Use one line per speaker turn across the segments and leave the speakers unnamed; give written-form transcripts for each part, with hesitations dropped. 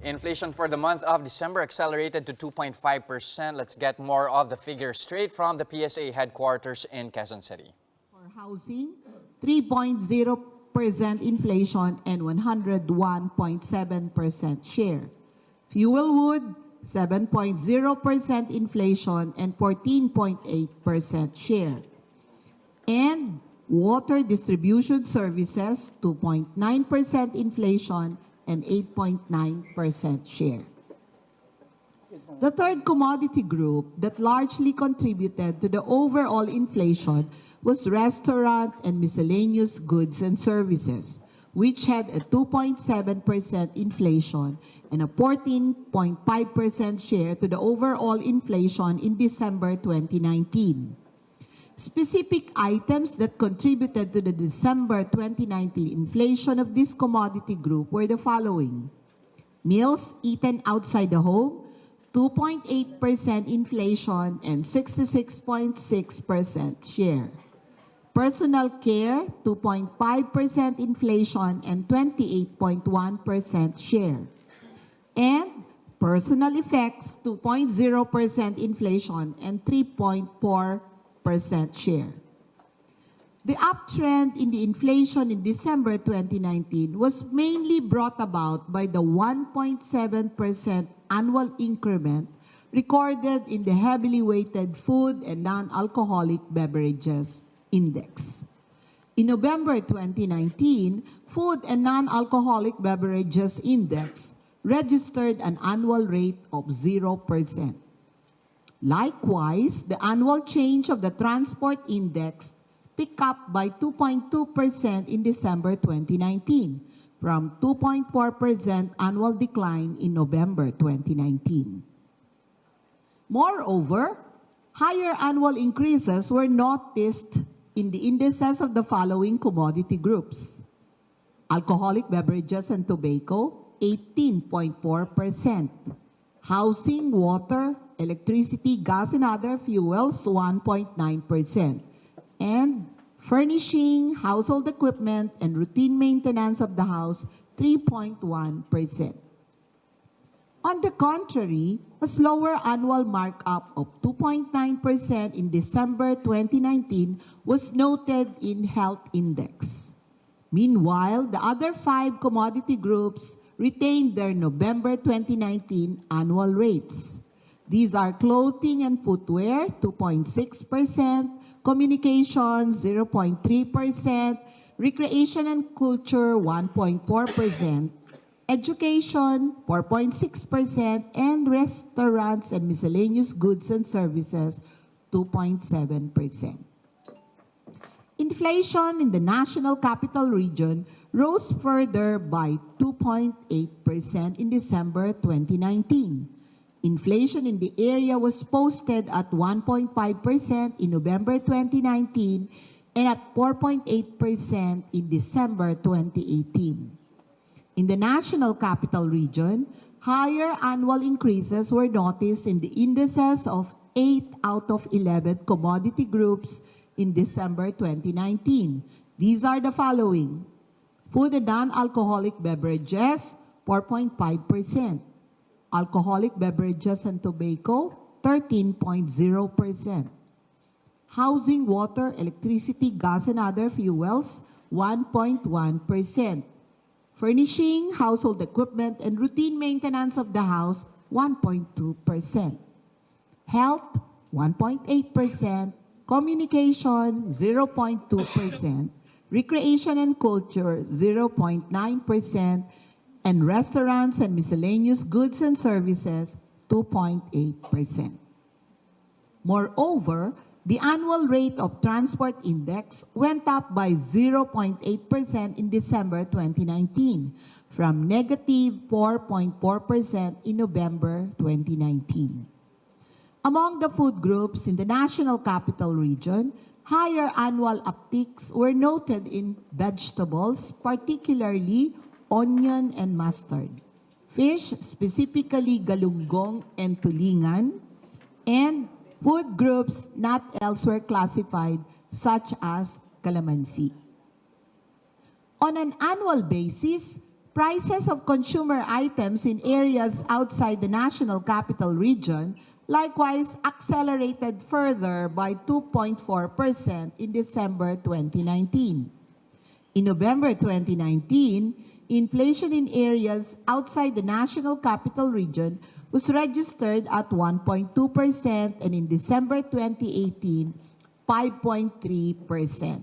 Inflation for the month of December accelerated to 2.5%. Let's get more of the figures straight from the PSA headquarters in Quezon City.
For housing, 3.0% inflation and 101.7% share. Fuel wood, 7.0% inflation and 14.8% share. And water distribution services, 2.9% inflation and 8.9% share. The third commodity group that largely contributed to the overall inflation was restaurant and miscellaneous goods and services, which had a 2.7% inflation and a 14.5% share to the overall inflation in December 2019. Specific items that contributed to the December 2019 inflation of this commodity group were the following. Meals eaten outside the home, 2.8% inflation and 66.6% share. Personal care, 2.5% inflation and 28.1% share. And personal effects, 2.0% inflation and 3.4% share. The uptrend in the inflation in December 2019 was mainly brought about by the 1.7% annual increment recorded in the heavily weighted food and non-alcoholic beverages index. In November 2019, food and non-alcoholic beverages index registered an annual rate of 0%. Likewise, the annual change of the transport index picked up by 2.2% in December 2019 from 2.4% annual decline in November 2019. Moreover, higher annual increases were noticed in the indices of the following commodity groups. Alcoholic beverages and tobacco, 18.4%. Housing, water, electricity, gas, and other fuels, 1.9%. And furnishing, household equipment, and routine maintenance of the house, 3.1%. On the contrary, a slower annual markup of 2.9% in December 2019 was noted in health index. Meanwhile, the other 5 commodity groups retained their November 2019 annual rates. These are clothing and footwear, 2.6%, communications, 0.3%, recreation and culture, 1.4%, education, 4.6%, and restaurants and miscellaneous goods and services, 2.7%. Inflation in the National Capital Region rose further by 2.8% in December 2019. Inflation in the area was posted at 1.5% in November 2019 and at 4.8% in December 2018. In the National Capital Region, higher annual increases were noticed in the indices of 8 out of 11 commodity groups in December 2019. These are the following. Food and non-alcoholic beverages, 4.5%. Alcoholic beverages and tobacco, 13.0%. Housing, water, electricity, gas, and other fuels, 1.1%. Furnishing, household equipment, and routine maintenance of the house, 1.2%. Health, 1.8%. Communication, 0.2%. Recreation and culture, 0.9%. And restaurants and miscellaneous goods and services, 2.8%. Moreover, the annual rate of transport index went up by 0.8% in December 2019 from negative 4.4% in November 2019. Among the food groups in the National Capital Region, higher annual upticks were noted in vegetables, particularly onion and mustard, fish, specifically galunggong and tulingan, and food groups not elsewhere classified, such as calamansi. On an annual basis, Prices of consumer items in areas outside the National Capital Region likewise accelerated further by 2.4% in December 2019. In November 2019, inflation in areas outside the National Capital Region was registered at 1.2%, and in December 2018, 5.3%.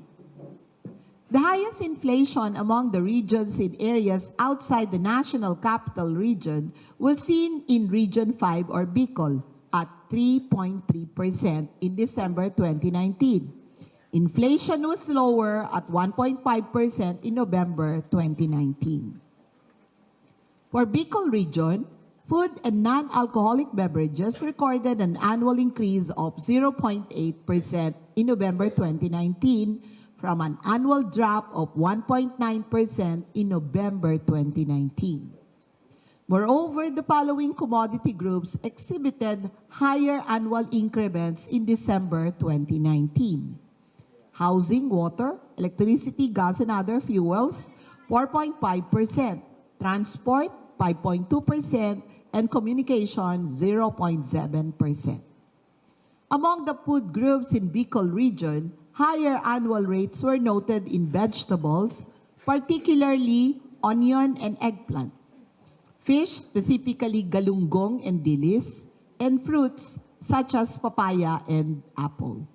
The highest inflation among the regions in areas outside the National Capital Region was seen in Region 5 or Bicol at 3.3% in December 2019. Inflation was lower at 1.5% in November 2019. For Bicol region, food and non-alcoholic beverages recorded an annual increase of 0.8% in November 2019 from an annual drop of 1.9% in November 2019. Moreover, the following commodity groups exhibited higher annual increments in December 2019. Housing, water, electricity, gas, and other fuels, 4.5%. Transport, 5.2%. And communication, 0.7%. Among the food groups in Bicol region, higher annual rates were noted in vegetables, particularly onion and eggplant. Fish, specifically galunggong and dilis, and fruits such as papaya and apple.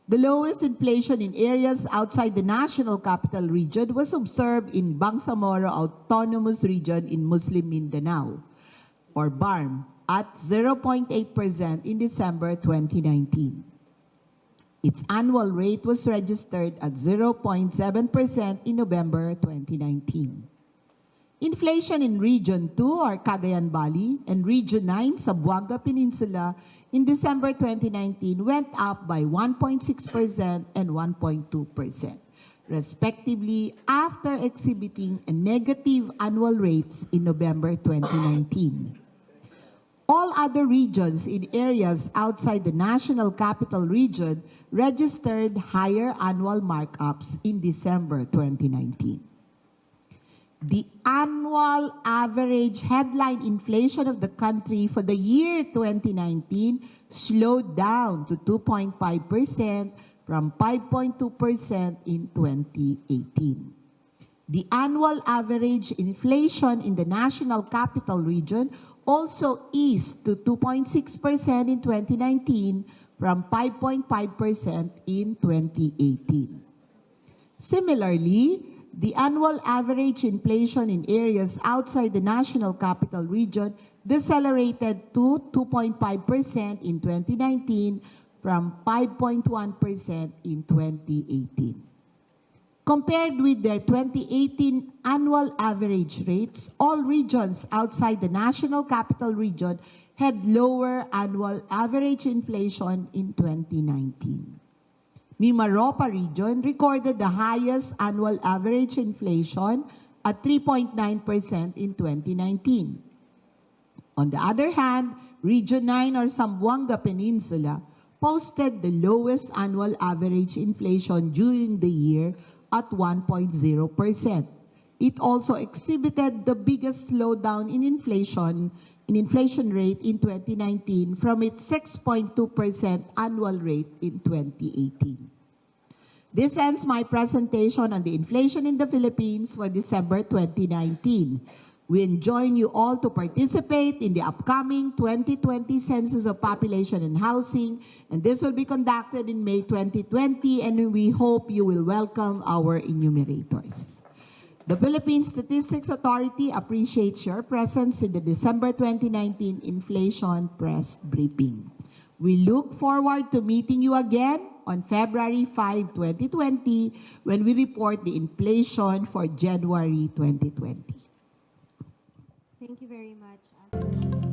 The lowest inflation in areas outside the National Capital Region was observed in Bangsamoro Autonomous Region in Muslim Mindanao, or BARM, at 0.8% in December 2019. Its annual rate was registered at 0.7% in November 2019. Inflation in Region 2, or Cagayan Valley, and Region 9, Zamboanga Peninsula, in December 2019 went up by 1.6% and 1.2%, respectively, after exhibiting a negative annual rates in November 2019. All other regions in areas outside the National Capital Region registered higher annual markups in December 2019. The annual average headline inflation of the country for the year 2019 slowed down to 2.5% from 5.2% in 2018. The annual average inflation in the National Capital Region also eased to 2.6% in 2019 from 5.5% in 2018. Similarly, the annual average inflation in areas outside the National Capital Region decelerated to 2.5% in 2019 from 5.1% in 2018. Compared with their 2018 annual average rates, all regions outside the National Capital Region had lower annual average inflation in 2019. Mimaropa region recorded the highest annual average inflation at 3.9% in 2019. On the other hand, Region 9 or Zamboanga Peninsula posted the lowest annual average inflation during the year at 1.0%. It also exhibited the biggest slowdown in inflation rate in 2019 from its 6.2% annual rate in 2018. This ends my presentation on the inflation in the Philippines for December 2019. We enjoin you all to participate in the upcoming 2020 Census of Population and Housing, and this will be conducted in May 2020, and we hope you will welcome our enumerators. The Philippine Statistics Authority appreciates your presence in the December 2019 Inflation Press Briefing. We look forward to meeting you again on February 5, 2020, when we report the inflation for January 2020.
Thank you very much.